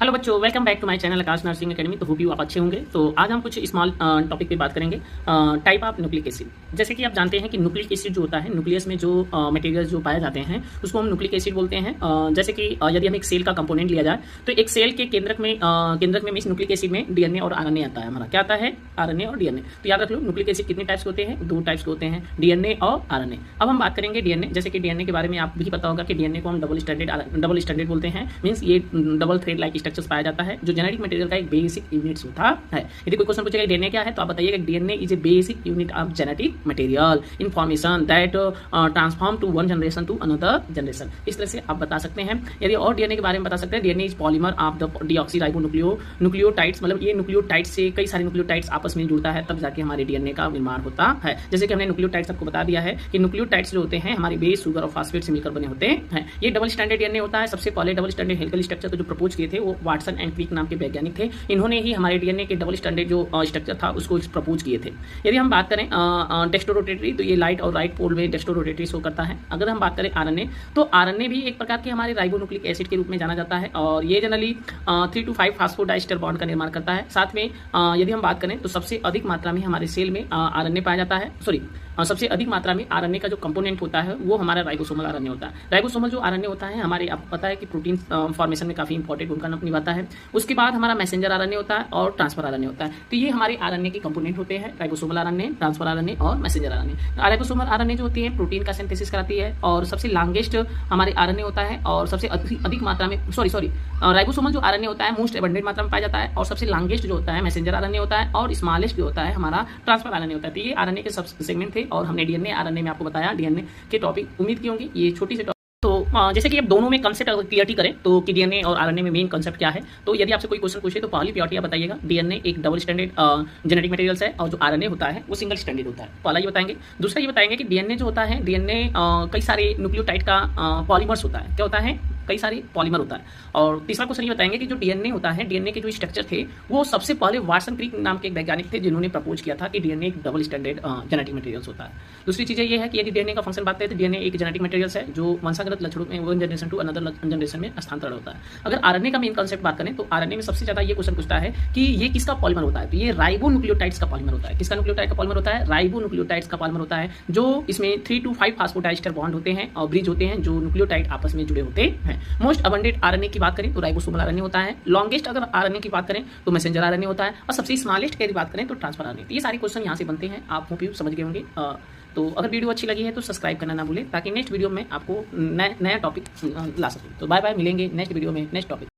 Hello बच्चों, welcome back to my channel Aakash nursing academy. तो hope you आप अच्छे होंगे। तो आज हम कुछ स्मॉल टॉपिक पे बात करेंगे, टाइप ऑफ न्यूक्लिक एसिड। जैसे कि आप जानते हैं कि न्यूक्लिक एसिड जो होता है, न्यूक्लियस में जो मटेरियल जो पाए जाते हैं उसको हम न्यूक्लिक एसिड बोलते हैं। जैसे कि यदि हम एक सेल का कंपोनेंट लिया जाए तो एक सेल के केंद्रक में मीन्स न्यूक्लिक एसिड में डीएनए और आरएनए आता है। हमारा क्या आता है? आरएनए और डीएनए। तो याद रख लो, न्यूक्लिक एसिड कितने टाइप्स के होते हैं? 2 टाइप्स के होते हैं, डीएनए और आरएनए। अब हम बात करेंगे डीएनए। जैसे कि डीएनए के बारे में आप भी पता होगा कि डीएनए को हम डबल स्टैंडर्ड बोलते हैं। मीन्स ये डबल थ्रेड लाइक स्ट्रक्चर्स पाया जाता है जो जेनेटिक मटेरियल का एक बेसिक यूनिट्स होता है। यदि कोई क्वेश्चन पूछेगा डीएनए क्या है, तो आप बताइएगा DNA is a basic unit of genetic material information that transform to one generation to another generation. इस तरह से आप बता सकते हैं। यदि और डीएनए के बारे में बता सकते हैं, DNA is polymer of the nucleotides. मतलब ये न्यूक्लियोटाइड्स से कई सारे न्यूक्लियोटाइड्स आपस में जुड़ता है, तब जाके हमारे डीएनए का निर्माण होता है। जैसे कि हमने न्यूक्लियोटाइड्स आपको बता दिया है कि न्यूक्लियोटाइड्स जो होते हैं हमारे बेस, शुगर और फास्फेट से मिलकर बने होते हैं। ये डबल स्टैंडर्ड डीएनए होता है। सबसे पहले डबल स्टैंडर्ड हेलिकल स्ट्रक्चर को जो प्रपोज किए थे वो वाटसन एंड क्रिक नाम के वैज्ञानिक थे। इन्होंने ही हमारे डीएनए के डबल स्टैंडर्ड जो स्ट्रक्चर था उसको प्रपोज किए थे। यदि हम बात करें डेक्स्ट्रोरोटेटरी, तो ये लाइट और राइट पोल में डेक्स्ट्रोरोटेटरी शो करता है। अगर हम बात करें आरएनए, तो आरएनए भी एक प्रकार के हमारे राइबोन्यूक्लिक एसिड के रूप में जाना जाता है और ये जनरली 3 to 5 फास्फोडाइस्टर बॉन्ड का निर्माण करता है। साथ में यदि हम बात करें तो सबसे अधिक मात्रा में हमारे सेल में आरएनए पाया जाता है। सबसे अधिक मात्रा में आरएनए का जो कंपोनेंट होता है वो हमारा राइबोसोमल आरएनए होता है। राइबोसोमल जो आरएनए होता है हमारे, आपको पता है कि प्रोटीन फॉर्मेशन में काफी इंपॉर्टेंट भूमिका निभाता है। उसके बाद हमारा मैसेंजर आरएनए होता है और ट्रांसफर आरएनए होता है। तो ये हमारे आरएनए के कंपोनेंट होते हैं, राइबोसोमल आरएनए, ट्रांसफर आरएनए और मैसेंजर आरएनए। राइबोसोमल आरएनए जो होती है प्रोटीन का सिंथेसिस कराती है और सबसे लॉन्गेस्ट हमारे आरएनए होता है और सबसे अधिक मात्रा में राइबोसोमल जो आरएनए होता है मोस्ट एबंडेंट मात्रा में पाया जाता है और सबसे लॉन्गेस्ट जो होता है मैसेंजर आरएनए होता है और स्मॉलेस्ट जो होता है हमारा ट्रांसफर आरएनए होता है। तो ये आरएनए के सब सेगमेंट थे और हमने डीएनए आरएनए में आपको बताया डीएनए के टॉपिक। उम्मीद की होंगी ये छोटी सी। तो जैसे कि अब दोनों में कंसेप्ट क्लियरिटी करें तो कि डीएनए और आरएनए में मेन कंसेप्ट क्या है। तो यदि आपसे कोई क्वेश्चन पूछे तो पहली प्योरिटी आप बताइएगा, डीएनए एक डबल स्टैंडर्ड जेनेटिक मटेरियल्स है और जो आरएनए होता है वो सिंगल स्टैंडर्ड होता है। पहला ये बताएंगे। दूसरा ये बताएंगे कि डीएनए जो होता है, डीएनए कई सारे न्यूक्लियोटाइड का पॉलीमर्स होता है। क्या होता है? कई सारे पॉलीमर होता है। और तीसरा क्वेश्चन ये बताएंगे कि जो डीएनए होता है, डीएनए के जो स्ट्रक्चर थे वो सबसे पहले वाटसन क्रिक नाम के एक वैज्ञानिक थे जिन्होंने प्रपोज किया था कि डीएनए एक डबल स्टैंडर्ड जेनेटिक मटेरियल्स होता है। दूसरी चीज़ ये है कि यदि डीएनए का फंक्शन बात करें तो डीएनए एक जेनेटिक मटेरियल्स है जो वंशागत लक्षणों में one generation to another generation में स्थानांतरण होता है। अगर आरएनए का मेन कंसेप्ट बात करें तो आरएनए में सबसे ज्यादा ये क्वेश्चन पूछता है कि ये किसका पॉलीमर होता है। तो ये राइबोन्यूक्लियोटाइड्स का पॉलीमर होता है। किसका न्यूक्लियोटाइड का पॉलीमर होता है? राइबोन्यूक्लियोटाइड्स का पॉलीमर होता है, जो इसमें 3 to 5 फास्फोडाइस्टर बॉन्ड होते हैं और ब्रिज होते हैं जो न्यूक्लियोटाइड आपस में जुड़े होते हैं। मोस्ट अबंडेंट आरएनए की बात करें तो राइबोसोमल आरएनए होता है। लॉन्गेस्ट अगर आरएनए की बात करें तो मैसेंजर आरएनए होता है और सबसे स्मॉलेस्ट की बात करें तो ट्रांसफर आरएनए। तो ये सारे क्वेश्चन यहाँ से बनते हैं, आप होप यू समझ गए होंगे। तो अगर वीडियो अच्छी लगी है तो सब्सक्राइब करना ना भूलें ताकि नेक्स्ट वीडियो में आपको नया टॉपिक ला सकूँ। तो बाय बाय, मिलेंगे नेक्स्ट वीडियो में नेक्स्ट टॉपिक।